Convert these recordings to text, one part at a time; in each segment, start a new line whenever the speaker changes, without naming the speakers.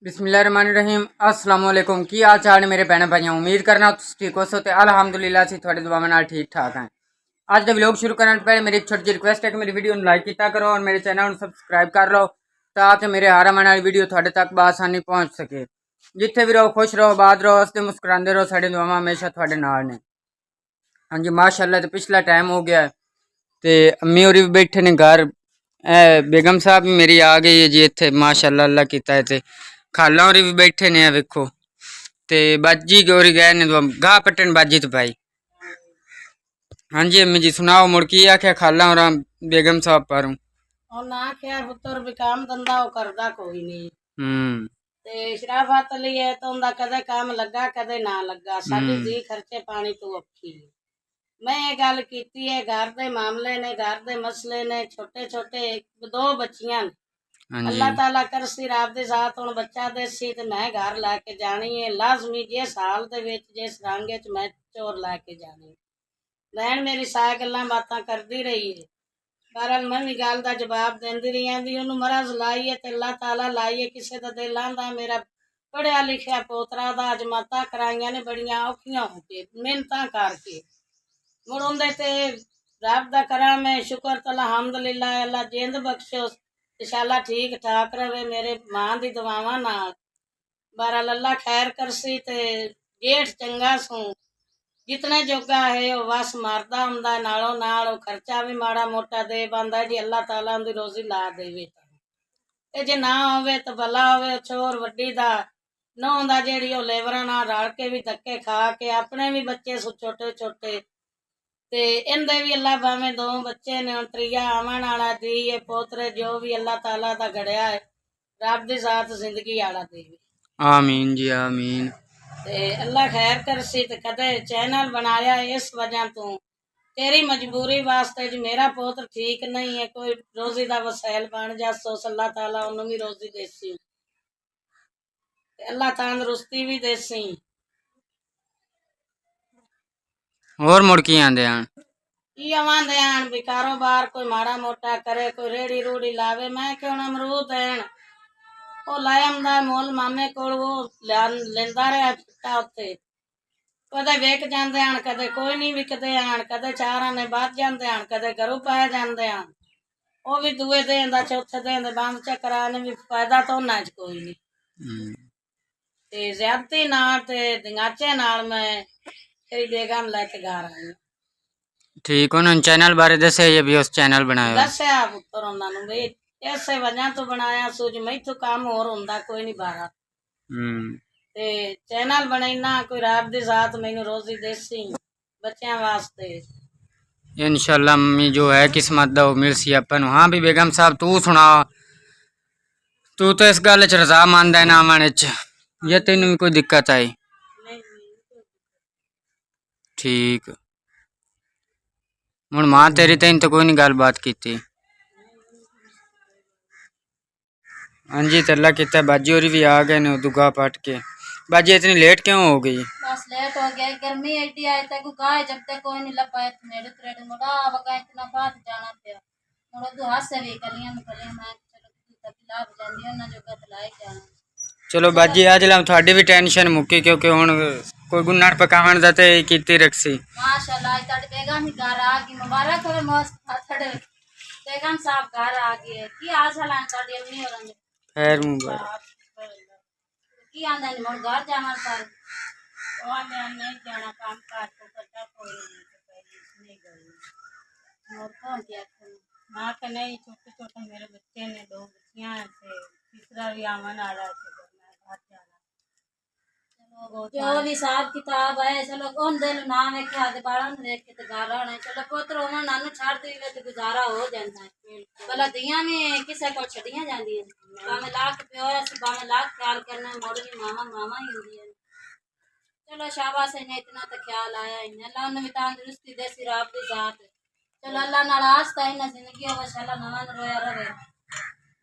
बिस्मिल्लाहिर्रहमानिर्रहीम अस्सलाम वालेकुम की हाल चाल ने मेरे भैन भाइयों उम्मीद करना तुम ठीक हो सो ते अल्हम्दुलिल्लाह से थोड़ी दुआ में ठीक ठाक हैं। आज का व्लॉग शुरू करने से पहले मेरी एक छोटी सी रिक्वेस्ट है कि मेरी वीडियो लाइक किया करो और मेरे चैनल को सब्सक्राइब कर लो ताकि मेरे हर आने वाली वीडियो थोड़े तक बआसानी पहुँच सके। जिथे भी रहो खुश रहो आबाद रहो हंसते मुस्कुराते रहो साड़ी दुआवां हमेशा थोड़े नाल ने। हाँ जी माशाअल्लाह तो पिछला टाइम हो गया तो अम्मी होरी भी बैठे ने घर बेगम साहब भी मेरी आ गई है जी इत्थे माशाअल्लाह अल्लाह कीता है ते खाला होरी भी बैठे ने वेखो ते बाजी गोरी गए ने गाह पट्टन बाजी तो भाई। हाँ जी अम्मी जी सुनाओ मुड़ की आख्या खाला और बेगम साहब पर
ना आख्या पुत्र भी काम धंधा वो करदा कोई नहीं ते शराफत लिए तो उनका कदे काम लगा कदे ना लगा साडी धी खर्चे पानी तो औखी मैं ये गल कीती है घर दे मामले ने घर दे मसले ने छोटे छोटे दो बच्चियां अल्लाह ताला करसी रात दे साथ हुण बच्चा देसी ते मैं घर लैके जानी है लाजमी जिस हाल दे विच जिस रंग च मैं चोर लैके जानी बहन मेरी सारे गल्लां बातां करदी रही है बहरहाल मैं भी गल का जवाब देंदी रही दी उन्होंने मरज लाइए ते अल्लाह ताला लाइए किसी का दिल आंदा मेरा पढ़िया लिखिया पोतरा दा जमाता कराइया ने बड़िया औखियां होके मेहनत करके मुड़ उंदे ते रब दा करा मैं शुक्र तला अलहमदुलिल्लाह अल्लाह जिंद बख्शो इंशाल्लाह ठीक ठाक रहे मेरे मां दी दुआवां नाल बहरहाल अल्लाह खैर करसी ते जेठ चंगा सू जितने जोगा है वो बस मारदा हुंदा नालों नाल खर्चा भी माड़ा मोटा दे बंदा जी अल्लाह ताला उनकी रोजी ला देवे ते जे ना होवे तो भला होवे छोर वड्डी दा नौ दा जेड़ी ओ लेवरां नाल रल के भी धक्के खा के अपने भी बच्चे छोटे छोटे ते इंदे भी अल्लाह भावें दो बच्चे ने त्रिया आवन वाला दी ये पोतरे जो भी अल्लाह ताला दा घड़िया है रब दी साथ जिंदगी वाला देवे
आमीन जी आमीन।
ते अल्लाह खैर करसी ते कदे चैनल बनाया इस वजह तो तेरी मजबूरी वास्ते जी मेरा पुत्र ठीक नहीं है कोई रोजी दा वसैल बन जा सो अल्लाह ताला उन्हें भी रोजी देसी अल्लाह तंदुरुस्ती भी देसी
और मुड़ की आंदे आन
की आवांदे आन भी कारोबार कोई माड़ा मोटा करे कोई रेड़ी रूड़ी लावे मैं क्यों ना अमरूद देन ਉਹ ਲੈ ਆਉਂਦਾ ਮੁੱਲ ਮਾਮੇ ਕੋਲ ਉਹ ਲੈਂਦਾ ਰਿਹਾ ਫਿੱਟਾ ਉੱਤੇ ਕਦੇ ਵੇਖ ਜਾਂਦੇ ਹਨ ਕਦੇ ਕੋਈ ਨਹੀਂ ਵਿਕਦੇ ਹਨ ਕਦੇ ਚਾਰਾਂ ਨੇ ਵੱਧ ਜਾਂਦੇ ਹਨ ਕਦੇ ਘਰੋਂ ਪੈ ਜਾਂਦੇ ਹਨ ਉਹ ਵੀ ਦੂਏ ਦਿਨ ਦਾ ਚੌਥੇ ਦਿਨ ਦੇ ਬੰਦ ਚੱਕਰਾਂ ਨੇ ਵੀ ਫਾਇਦਾ ਤਾਂ ਉਹਨਾਂ 'ਚ ਕੋਈ ਨਹੀਂ ਤੇ ਜ਼ਿਆਦਤੀ ਨਾਲ ਤੇ ਦਿਗਾਚੇ ਨਾਲ ਮੈਂ ਤੇਰੀ ਬੇਗਮ ਲੈ ਕੇ ਘਰ ਆਈ
ठीक उन्होंने चैनल बारे दसे ये भी उस चैनल बनाया
दस्या पुत्र उन्होंने भी इसे वजह तो बनाया सूझ मैथों काम होर हुंदा कोई नहीं बारा ते चैनल बनाईना कोई रब दी जात मैनू रोजी देसी बच्चों वास्ते
इंशाल्लाह मम्मी जो है किस्मत दा मिल सी अपन। हाँ भी बेगम साहब तू सुना तू तो इस गल च रजामंद है ना आने च या तेन भी कोई दिक्कत आई ठीक हुण मां तेरी तेन तो कोई नहीं गलबात की। हाँ जी तल्ला किता बाजी होरी भी आ गए ने दुगा पट के बाजी इतनी लेट क्यों हो गई
बस लेट हो गया गर्मी एडी आई तक गाय जब तक कोई नहीं लपा नेड़े त्रेड़े मोड़ा वगा इतना बात जाना पे मोड़ा दो हाथ से भी कलियां में मैं चलो तू तक लाभ जांदी ना जो गत लाए जाना
चलो बाजी आज ला थोड़ी भी टेंशन मुक्की क्योंकि हुण कोई गुन्नार पकावन दा ते कीती रखसी
माशाल्लाह आज तड़ बेगम ही घर आ गई मुबारक हो मस्त थड़े बेगम साहब घर आ गए की आज हला तड़ी अम्मी और
खैर मुबारक
की आंदा नहीं मोर घर जाना पर
और नहीं जाना काम काज तो करता कोई नहीं गई
मोर कौन क्या
माँ के नहीं छोटे छोटे मेरे बच्चे ने दो बच्चियां थे तीसरा भी आवन वाला है घर जाना
जो भी हिसाब किताब है चलो कौन दिन नाम है क्या दे बाड़ा ने देख के ते घर आना चलो पुत्र होना नानू छाड़ दी ते गुजारा हो जाता है भला दियां में किसे को छड़ियां जांदी है बामे लाख प्यो है बामे लाख ख्याल करना मोड़ी मामा मामा ही होंदी है चलो शाबाश है ने इतना तो ख्याल आया इन अल्लाह ने भी तंदुरुस्ती दे सिर आप दी जात चलो अल्लाह नाल आस्ता है ना जिंदगी हो माशाल्लाह नवा रोया रहे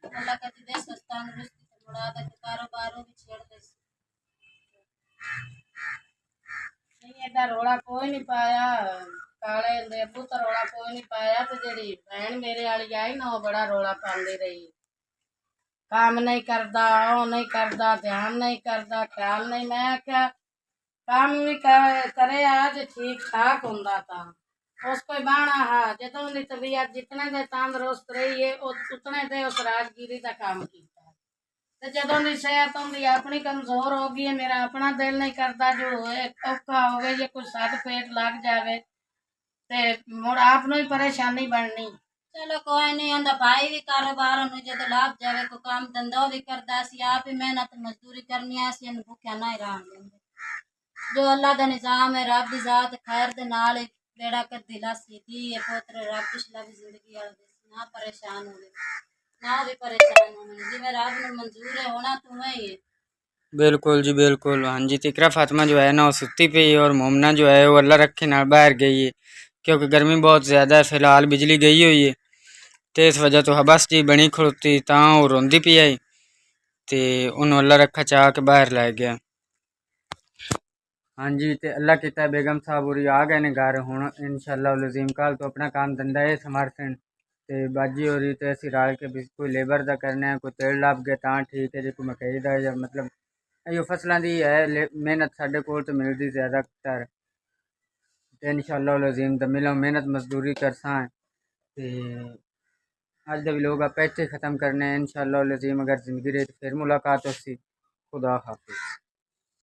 अल्लाह का दे तंदुरुस्ती मुड़ा दा कारोबार भी छेड़ दे
नहीं एडा रोला कोई नहीं पाया काले दे अबू तो रोला कोई नहीं पाया तो जेड़ी बहन मेरे वाली आई ना वो बड़ा रोला पांदी रही काम नहीं करता, वो नहीं करता, ध्यान नहीं करता, ख्याल नहीं। मैं क्या काम भी करे आज ठीक ठाक होंदा था। उसको बाणा हा जदों दी तबीयत जितने दे तंदुरुस्त रही है उतने दे उस राजगिरी का काम किया। ते जदों दी सेहत होंदी अपनी कमजोर हो गई है, मेरा अपना दिल नहीं करता जो होए औखा होवे या कुछ सट पेट लग जावे ते मुड़ आप ही परेशानी बननी।
चलो कोई नहीं, आंदा भाई भी कारोबार ਨੂੰ ਜਦੋਂ ਲਾਭ ਜਾਵੇ ਕੋ ਕੰਮ ਧੰਦਾ ਵੀ ਕਰਦਾ ਸੀ, ਆਪ ਹੀ ਮਿਹਨਤ ਮਜ਼ਦੂਰੀ ਕਰਨੀ ਆ ਸੀ, ਇਹਨੂੰ ਭੁੱਖਿਆ ਨਾ ਹੀ ਰਹਿਣ ਦਿੰਦੇ। ਜੋ ਅੱਲਾ ਦਾ ਨਿਜ਼ਾਮ ਹੈ, ਰੱਬ ਦੀ ਜ਼ਾਤ ਖੈਰ ਦੇ ਨਾਲ ਹੀ ਬੇੜਾ ਕਰਦੀ ਲਾਸੀ ਦੀ ਹੈ ਪੁੱਤਰ। ਰੱਬ ਪਿਛਲਾ ਵੀ ਜ਼ਿੰਦਗੀ ਵਾਲੇ ਨਾ ਪਰੇਸ਼ਾਨ ਹੋਵੇ ਨਾ ਵੀ ਪਰੇਸ਼ਾਨ ਹੋਵੇ, ਜਿਵੇਂ ਰੱਬ ਨੂੰ ਮਨਜ਼ੂਰ ਹੈ ਹੋਣਾ ਤੂੰ ਹੀ है।
बिल्कुल जी बिल्कुल। हाँ जी, तिकरा फातिमा जो है ना वो सुती पई है और मोमना जो है वो अल्लाह रखे ना बाहर गई है, क्योंकि गर्मी बहुत ज़्यादा है। फिलहाल बिजली गई हुई है तो इस वजह तो हबस जी बनी खड़ोती तां वो रोंदी पई आई ते उन्होंने अल्लाह रखा चाह के बाहर लै गया। हाँ जी, तो अल्लाह किता बेगम साहब और आ गए ने घर हुण इंशाअल्लाह लज़ीम कल तो अपना काम धंधा है समर्थन ते बाजी हो रही तो असीं रल के भी कोई लेबर का करना है, कोई तेल लभ गया तां ठीक है, जो कोई मकई का या मतलब यो फसलों की है मेहनत साडे कोल तो मिलती ज़्यादातर तो इंशाअल्लाह लज़ीम दा मिलो मेहनत मजदूरी करसां ते अज दा व्लॉग आप इत्थे ख़त्म करने इंशाअल्लाह लज़ीम। अगर ज़िंदगी रही तो फिर मुलाकात होसी। खुदा हाफिज़।